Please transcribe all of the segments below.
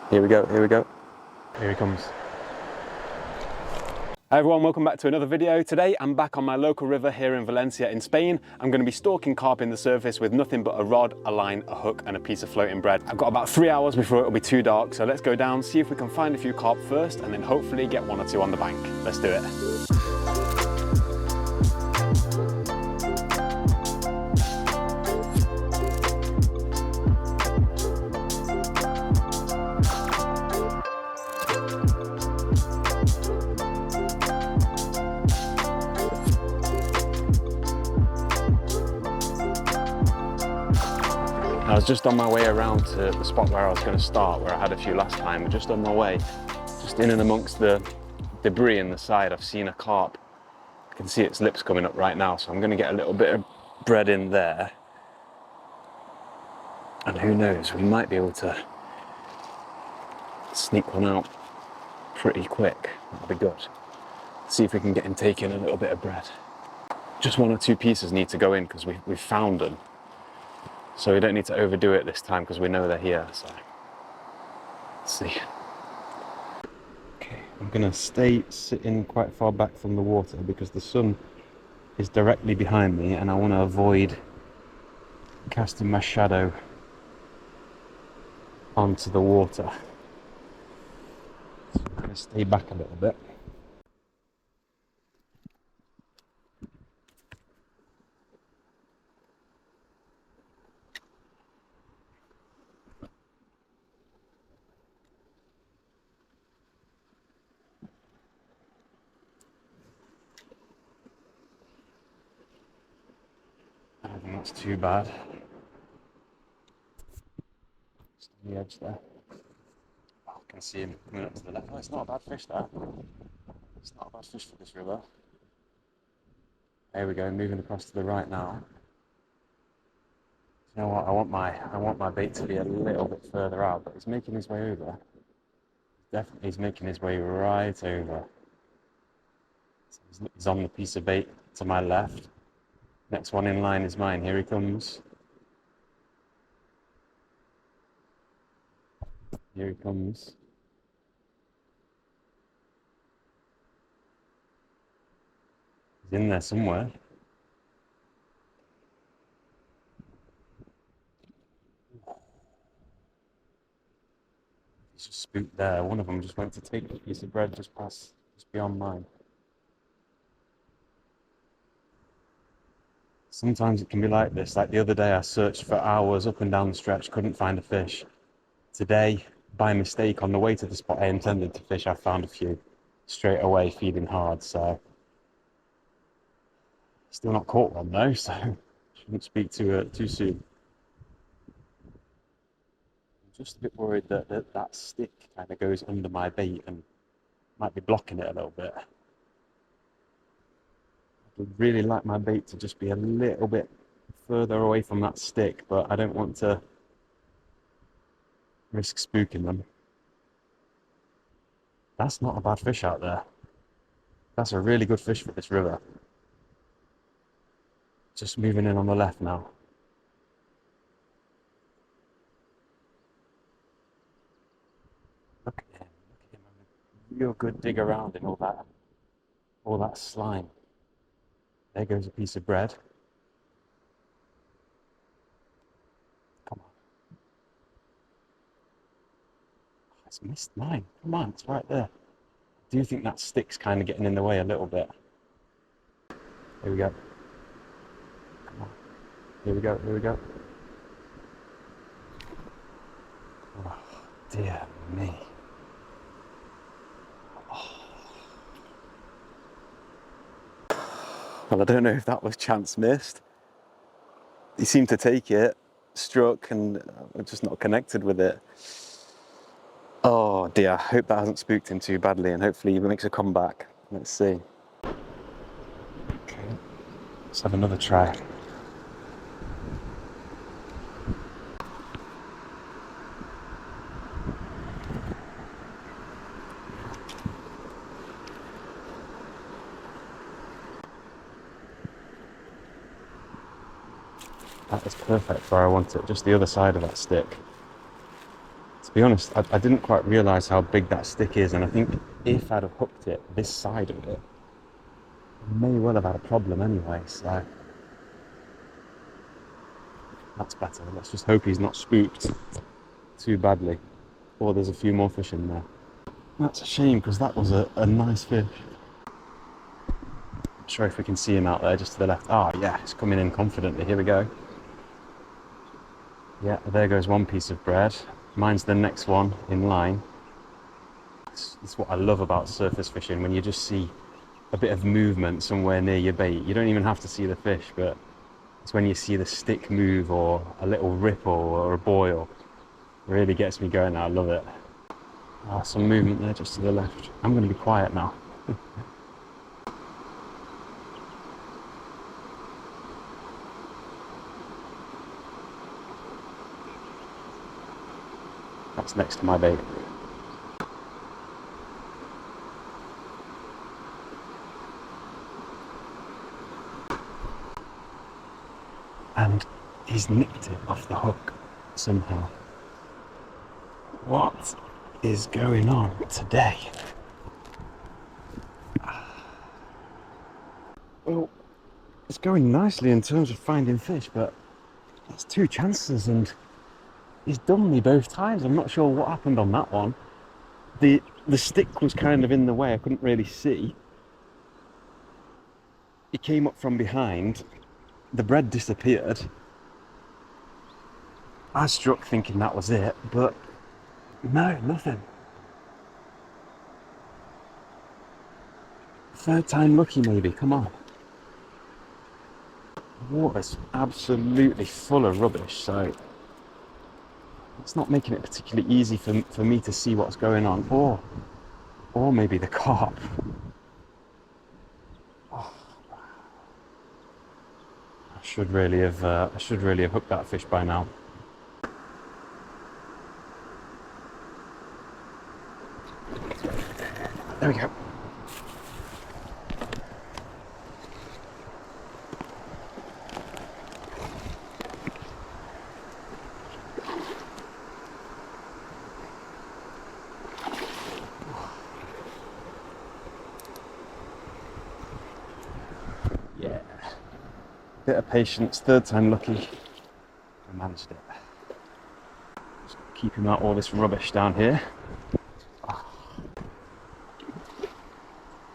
Here we go, here we go. Here he comes. Hi everyone, welcome back to another video. Today I'm back on my local river here in Valencia in Spain. I'm going to be stalking carp in the surface with nothing but a rod, a line, a hook and a piece of floating bread. I've got about 3 hours before it'll be too dark, so let's go down, see if we can find a few carp first and then hopefully get 1 or 2 on the bank. Let's do it. I was just on my way around to the spot where I was going to start, where I had a few last time. Just on my way, just in and amongst the debris in the side, I've seen a carp. I can see its lips coming up right now, so I'm going to get a little bit of bread in there. And who knows, we might be able to sneak one out pretty quick. That'll be good. See if we can get him taking a little bit of bread. Just 1 or 2 pieces need to go in because we've found them. So we don't need to overdo it this time because we know they're here, so let's see. Okay, I'm gonna stay sitting quite far back from the water because the sun is directly behind me and I want to avoid casting my shadow onto the water. So I'm gonna stay back a little bit. I don't think that's too bad. Just on the edge there. Oh, I can see him coming up to the left. Oh, it's not a bad fish there. It's not a bad fish for this river. There we go, moving across to the right now. You know what, I want my bait to be a little bit further out, but he's making his way over. Definitely he's making his way right over. So he's on the piece of bait to my left. Next one in line is mine. Here he comes. Here he comes. He's in there somewhere. He's just spooked there. One of them just went to take a piece of bread just beyond mine. Sometimes it can be like this. Like the other day I searched for hours up and down the stretch, couldn't find a fish. Today, by mistake, on the way to the spot I intended to fish, I found a few straight away feeding hard, so still not caught one though, so shouldn't speak too soon. I'm just a bit worried that stick kind of goes under my bait and might be blocking it a little bit. I'd really like my bait to just be a little bit further away from that stick, but I don't want to risk spooking them. That's not a bad fish out there. That's a really good fish for this river. Just moving in on the left now. Look at him, having a real good dig around in all that slime. There goes a piece of bread. Come on. Oh, it's missed mine. Come on, it's right there. I do think that stick's kind of getting in the way a little bit. Here we go. Come on. Here we go, here we go. Oh, dear me. Oh. Well, I don't know if that was chance missed. He seemed to take it, struck, and I'm just not connected with it. Oh dear, I hope that hasn't spooked him too badly and hopefully he makes a comeback. Let's see. Okay, let's have another try. That is perfect where I want it, just the other side of that stick. To be honest, I didn't quite realise how big that stick is, and I think if I'd have hooked it this side of it, I may well have had a problem anyway, so that's better. Let's just hope he's not spooked too badly, or there's a few more fish in there. That's a shame, because that was a nice fish. Not sure if we can see him out there just to the left. Ah, yeah, he's coming in confidently. Here we go. Yeah, there goes one piece of bread. Mine's the next one in line. It's what I love about surface fishing, when you just see a bit of movement somewhere near your bait. You don't even have to see the fish, but it's when you see the stick move, or a little ripple or a boil. It really gets me going. I love it. Ah, some movement there just to the left. I'm going to be quiet now. That's next to my bait. And he's nicked it off the hook somehow. What is going on today? Well, it's going nicely in terms of finding fish, but that's 2 chances and he's done me both times. I'm not sure what happened on that one. The stick was kind of in the way, I couldn't really see. He came up from behind, the bread disappeared. I struck thinking that was it, but no, nothing. 3rd time lucky maybe, come on. The water's absolutely full of rubbish, so it's not making it particularly easy for me to see what's going on, or maybe the carp. Oh, I should really have hooked that fish by now. There we go. Yeah. Bit of patience, 3rd time lucky. I managed it. Just keeping out all this rubbish down here.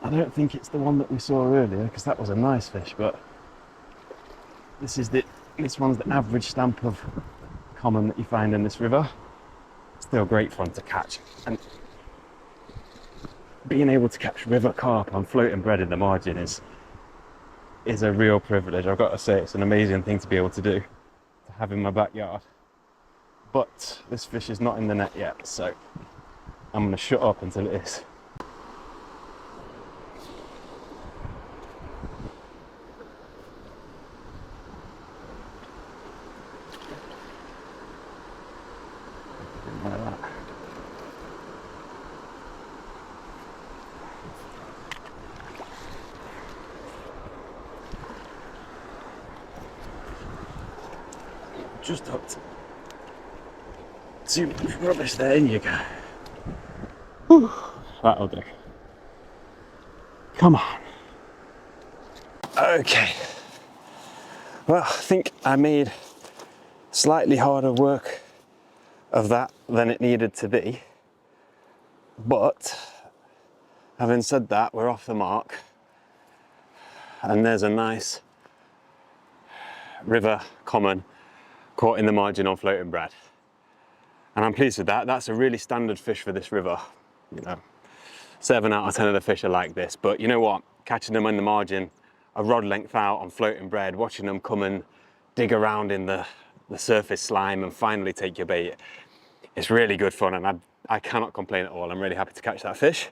I don't think it's the one that we saw earlier, because that was a nice fish, but this one's the average stamp of common that you find in this river. Still great fun to catch, and being able to catch river carp on floating bread in the margin is a real privilege. I've got to say, it's an amazing thing to be able to do, to have in my backyard. But this fish is not in the net yet, so I'm going to shut up until it is. Just hooked. Too much rubbish there, in you go. Whew, that'll do. Come on. Okay. Well, I think I made slightly harder work of that than it needed to be. But having said that, we're off the mark. And there's a nice river common caught in the margin on floating bread. And I'm pleased with that. That's a really standard fish for this river. You know, 7 out of 10 of the fish are like this. But you know what? Catching them in the margin, a rod length out on floating bread, watching them come and dig around in the surface slime and finally take your bait, it's really good fun, and I cannot complain at all. I'm really happy to catch that fish.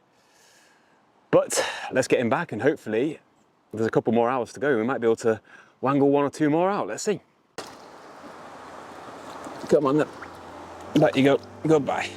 But let's get him back, and hopefully there's a couple more hours to go. We might be able to wangle 1 or 2 more out. Let's see. Come on then. Let you go. Goodbye.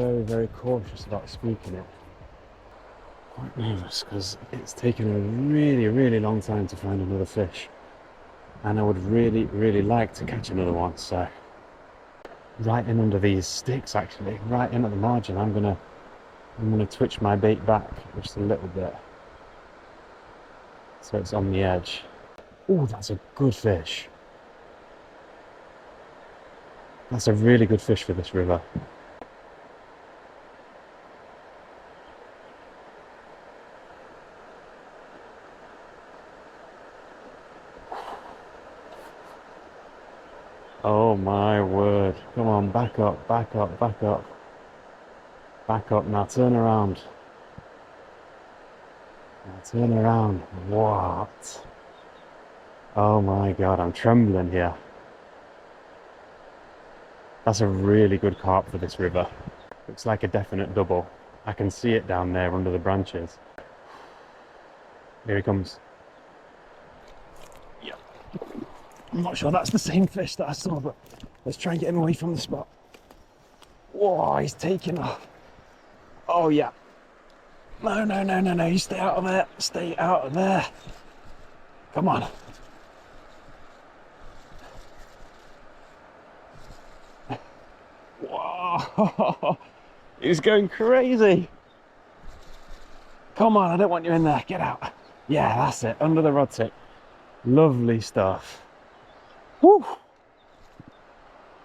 very, very cautious about spooking it. Quite nervous because it's taken a really, really long time to find another fish. And I would really, really like to catch another one. So right in under these sticks, actually, right in at the margin, I'm gonna twitch my bait back just a little bit. So it's on the edge. Oh, that's a good fish. That's a really good fish for this river. Oh my word. Come on, back up, back up, back up. Back up, now turn around. Now turn around. What? Oh my God, I'm trembling here. That's a really good carp for this river. Looks like a definite double. I can see it down there under the branches. Here he comes. Yep. I'm not sure that's the same fish that I saw, but let's try and get him away from the spot. Whoa, he's taking off. Oh yeah. No, no, no, no, no, you stay out of there. Stay out of there. Come on. Whoa, he's going crazy. Come on, I don't want you in there. Get out. Yeah, that's it. Under the rod tip. Lovely stuff. Woo.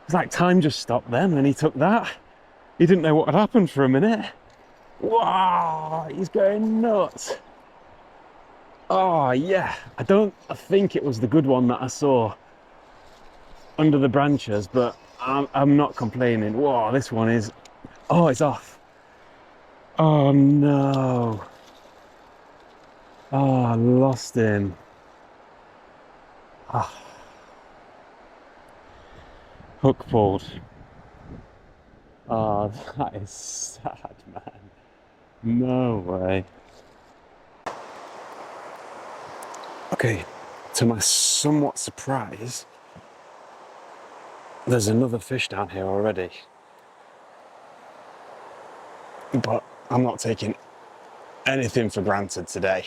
It's like time just stopped then when he took that. He didn't know what had happened for a minute. Wow, he's going nuts. Oh yeah, I think it was the good one that I saw under the branches, but I'm not complaining. Whoa, this one is, oh, it's off. Oh no. Oh, I lost him. Ah. Hook pulled. Oh, that is sad, man. No way. Okay, to my somewhat surprise, there's another fish down here already. But I'm not taking anything for granted today.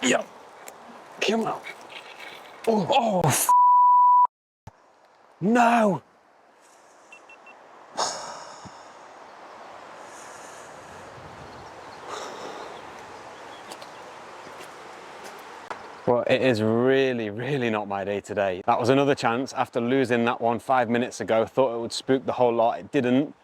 Yep. Come on. Oh, oh no. Well, it is really, really not my day today. That was another chance after losing that one 5 minutes ago. Thought it would spook the whole lot. It didn't.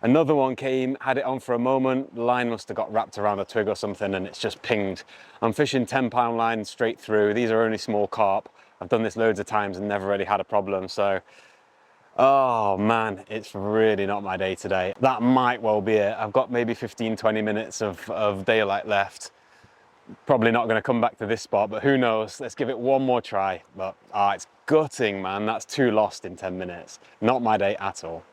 Another one came, had it on for a moment. The line must have got wrapped around a twig or something and it's just pinged. I'm fishing 10-pound lines straight through. These are only small carp. I've done this loads of times and never really had a problem. So, oh man, it's really not my day today. That might well be it. I've got maybe 15, 20 minutes of daylight left. Probably not going to come back to this spot, but who knows? Let's give it one more try. But it's gutting, man. That's 2 lost in 10 minutes. Not my day at all.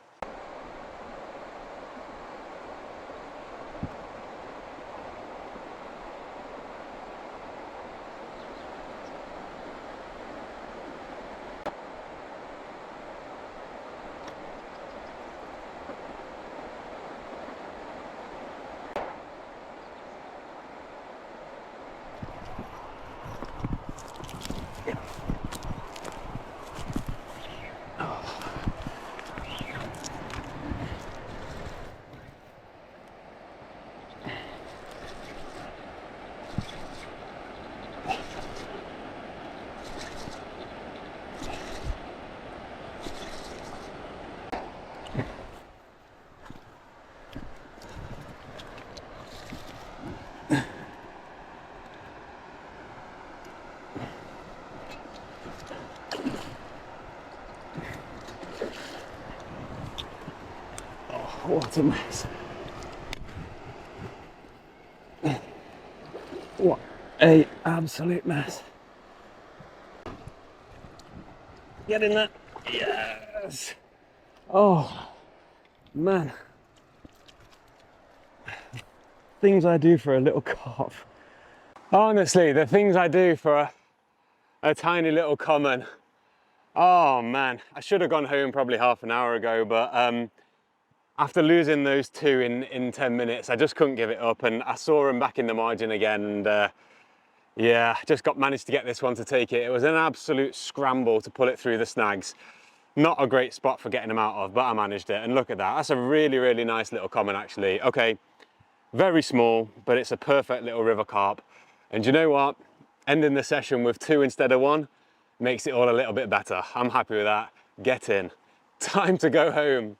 What a mess. a absolute mess. Get in there. Yes. Oh, man. Things I do for a little carp. Honestly, the things I do for a tiny little common. Oh man, I should have gone home probably half an hour ago, but after losing those two in 10 minutes, I just couldn't give it up, and I saw them back in the margin again, and yeah, just managed to get this one to take it. It was an absolute scramble to pull it through the snags. Not a great spot for getting them out of, but I managed it, and look at that. That's a really, really nice little common actually. Okay, very small, but it's a perfect little river carp. And you know what? Ending the session with two instead of one makes it all a little bit better. I'm happy with that. Get in. Time to go home.